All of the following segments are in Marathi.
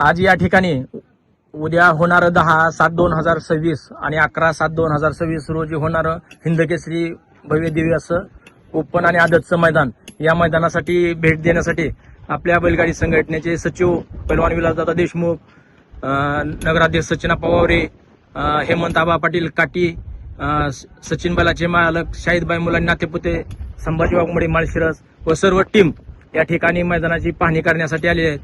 आज या ठिकाणी उद्या होणारं 10/7/2026 आणि 11/7/2026 रोजी होणारं हिंदकेसरी भव्य दिव्य असं ओपन आणि आदतचं मैदान, या मैदानासाठी भेट देण्यासाठी आपल्या बैलगाडी संघटनेचे सचिव पैलवान विलासदादा देशमुख, नगराध्यक्ष सचिन पवावरे, हेमंत आबा पाटील काटी, सचिन बैलाचे मालक शाहिदबाई मुलांनी नातेपुते, संभाजी वाघमोडे माळशिरस व सर्व टीम या ठिकाणी मैदानाची पाहणी करण्यासाठी आलेले आहेत.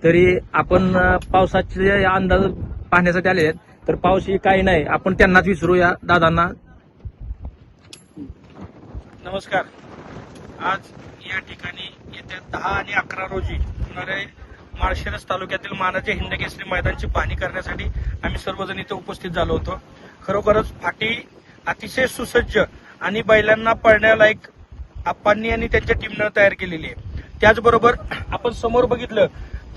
तरी आपण पावसाचे अंदाज पाहण्यासाठी आले आहेत, तर पाऊस ही काही नाही, आपण त्यांनाच विचारूया दादांना. नमस्कार. आज या ठिकाणी येत्या 10 आणि 11 रोजी होणारे माळशिरस तालुक्यातील मानाचे हिंदकेसरी मैदानाची पाहणी करण्यासाठी आम्ही सर्वजण इथे उपस्थित झालो होतो. खरोखरच फाटी अतिशय सुसज्ज आणि बैलांना पळण्यालायक आप्पांनी आणि त्यांच्या टीमनं तयार केलेली आहे. त्याचबरोबर आपण समोर बघितलं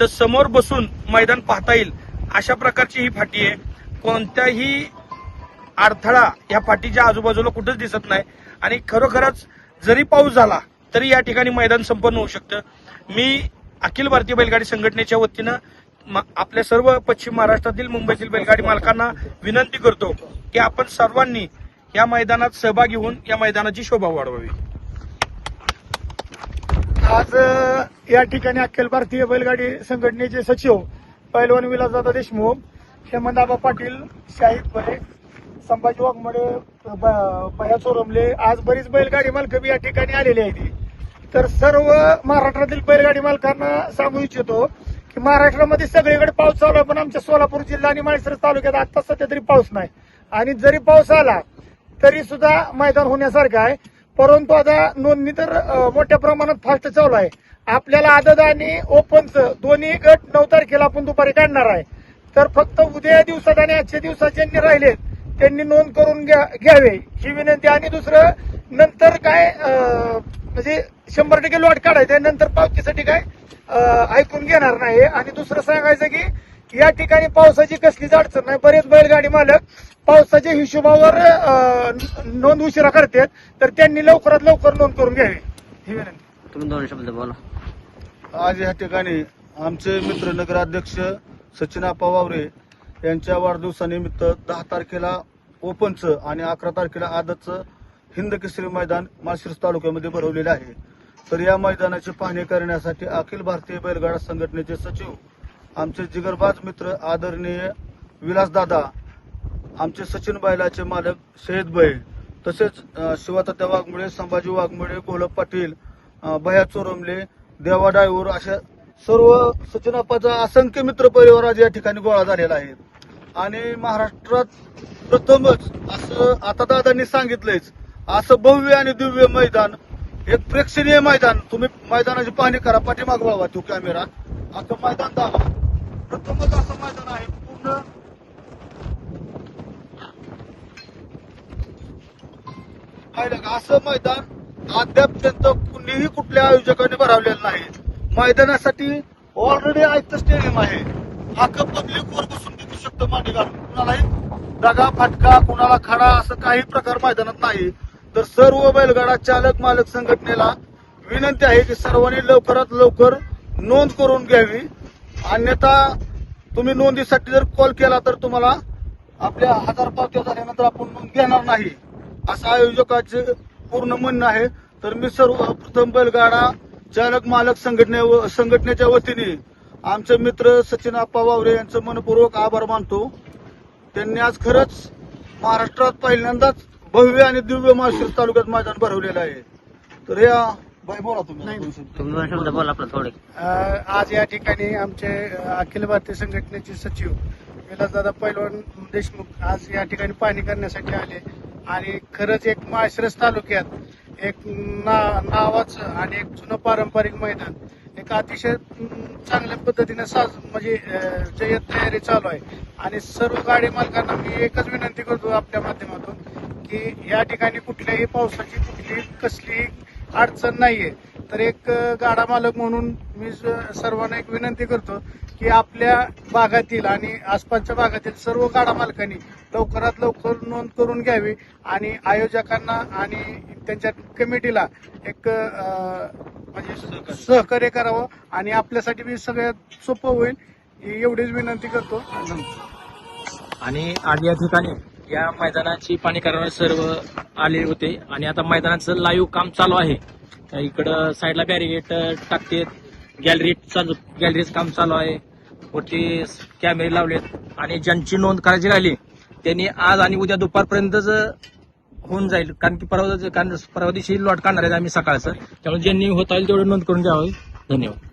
तर समोर बसून मैदान पाहता येईल अशा प्रकारची ही फाटी आहे. कोणत्याही अडथळा या फाटीच्या आजूबाजूला कुठंच दिसत नाही आणि खरोखरच जरी पाऊस झाला तरी या ठिकाणी मैदान संपन्न होऊ शकतं. मी अखिल भारतीय बैलगाडी संघटनेच्या वतीनं आपल्या सर्व पश्चिम महाराष्ट्रातील मुंबईतील बैलगाडी मालकांना विनंती करतो की आपण सर्वांनी या मैदानात सहभागी होऊन या मैदानाची शोभा वाढवावी. आज या ठिकाणी अखिल भारतीय बैलगाडी संघटनेचे सचिव पैलवान विलासदादा देशमुख, हेमंत आबा पाटील, शाहिदबाई, संभाजी वाघमोडे, भया चोरमले, आज बरीच बैलगाडी मालक या ठिकाणी आलेली आहेत. तर सर्व महाराष्ट्रातील बैलगाडी मालकांना सांगू इच्छितो की महाराष्ट्रामध्ये सगळीकडे पाऊस चालू आहे, पण आमच्या सोलापूर जिल्हा आणि माळशिरस तालुक्यात आता सध्या तरी पाऊस नाही. आणि जरी पाऊस आला तरी सुद्धा मैदान होण्यासारखं आहे. परंतु आता नोंदणी तर मोठ्या प्रमाणात फास्ट चालू आहे. आपल्याला आदत आणि ओपनचं दोन्ही गट 9 तारखेला आपण दुपारी काढणार आहे. तर फक्त उद्या दिवसात आणि आजच्या दिवसात ज्यांनी राहिलेत त्यांनी नोंद करून घ्यावे ही विनंती. आणि दुसरं, नंतर काय म्हणजे 100% लॉट काढायचं, नंतर पावतीसाठी काय ऐकून घेणार नाही. आणि दुसरं सांगायचं की या ठिकाणी पावसाची कसलीच अडचण नाही. बरेच बैलगाडी मालक पावसाच्या हिशोबावर नोंद उशिरा करतात, तर त्यांनी लवकरात लवकर नोंद करून घ्यावी ही विनंती. तुम्ही 2 शब्द बोला. आज या ठिकाणी आमचे मित्र नगराध्यक्ष सचिन पवावरे यांच्या वाढदिवसानिमित्त 10 तारखेला ओपनचं आणि 11 तारखेला आदतचं हिंदकेसरी मैदान माळशिरस तालुक्यामध्ये भरवलेलं आहे. तर या मैदानाची पाहणी करण्यासाठी अखिल भारतीय बैलगाडा संघटनेचे सचिव, आमचे जिगरबाज मित्र आदरणीय विलासदादा, आमचे सचिन बैलाचे मालक शहीदबाई, तसेच शिवातात्या वाघमोडे, संभाजी वाघमोडे, गोलप पाटील, भया चोरमले, देवा डायवर अशा सर्व सचिनाप्पाचा असंख्य मित्र परिवार आज या ठिकाणी गोळा झालेला आहे. आणि महाराष्ट्रात प्रथमच असं आता दादांनी सांगितलंच, असं भव्य आणि दिव्य मैदान, एक प्रेक्षणीय मैदान. तुम्ही मैदानाची पाहणी करा, पाठीमाग वळवा तो कॅमेरा, आता मैदान दाखवा. प्रथमच असं मैदान आहे पूर्ण पाहिलं का. असं मैदान अद्यापर्यंत कुणीही कुठल्या आयोजकांनी भरवलेलं नाही. मैदानासाठी ऑलरेडी आयतं स्टेडियम आहे. अख्खं पब्लिक वर बसून बघू शकतो मांडी घालून. कुणालाही दगा फटका, कुणाला खडा असं काही प्रकार मैदानात नाही. तर सर्व बैलगाडा चालक मालक संघटनेला विनंती आहे की सर्वांनी लवकरात लवकर नोंद करून घ्यावी. अन्यथा तुम्ही नोंदीसाठी जर कॉल केला तर तुम्हाला आपल्या 1000 पावत्या झाल्यानंतर आपण नोंद घेणार नाही, असं आयोजकाचे पूर्ण म्हणणं आहे. तर मी सर्वप्रथम बैलगाडा चालक मालक संघटनेच्या वतीने आमचे मित्र सचिन वावरे यांचं मनपूर्वक आभार मानतो. त्यांनी आज खरंच महाराष्ट्रात पहिल्यांदाच भव्य आणि दिव्य माळशिरस तालुक्यात मैदान भरवलेलं आहे. तर या बाई बोला तुम्ही 2 शब्द बोला आपलं थोडे. आज या ठिकाणी आमचे अखिल भारतीय संघटनेचे सचिव विलासदादा पैलवान देशमुख आज या ठिकाणी पाहणी करण्यासाठी आले. आणि खरंच एक माळशिरस तालुक्यात एक नावाचं आणि एक जुनं पारंपरिक मैदान, एक अतिशय चांगल्या पद्धतीने म्हणजे जय्यत तयारी चालू आहे. आणि सर्व गाडी मालकांना मी एकच विनंती करतो आपल्या माध्यमातून की या ठिकाणी कुठल्याही पावसाची कुठलीही कसली अडचण नाहीये. तर एक गाडा मालक म्हणून मी सर्वांना एक विनंती करतो की आपल्या भागातील आणि आसपासच्या भागातील सर्व गाडा मालकांनी लवकरात लवकर नोंद करून घ्यावी आणि आयोजकांना आणि त्यांच्या कमिटीला एक म्हणजे सहकार्य करावं आणि आपल्यासाठी बी सगळ्यात सोपं होईल. ही एवढीच विनंती करतो. आणि आज या ठिकाणी या मैदानाची पाणी करणारे सर्व आले होते आणि आता मैदानाचं लाईव्ह काम चालू आहे. तर इकडं साईडला बॅरिगेट टाकतेत, गॅलरीचं काम चालू आहे, वरती कॅमेरे लावलेत आणि ज्यांची नोंद करायची राहिली त्यांनी आज आणि उद्या दुपारपर्यंतच होऊन जाईल, कारण की परवा दिवशी लॉट काढणार आहेत आम्ही सकाळचं. त्यामुळे ज्यांनी होता येईल तेवढं नोंद करून घ्यावी. धन्यवाद.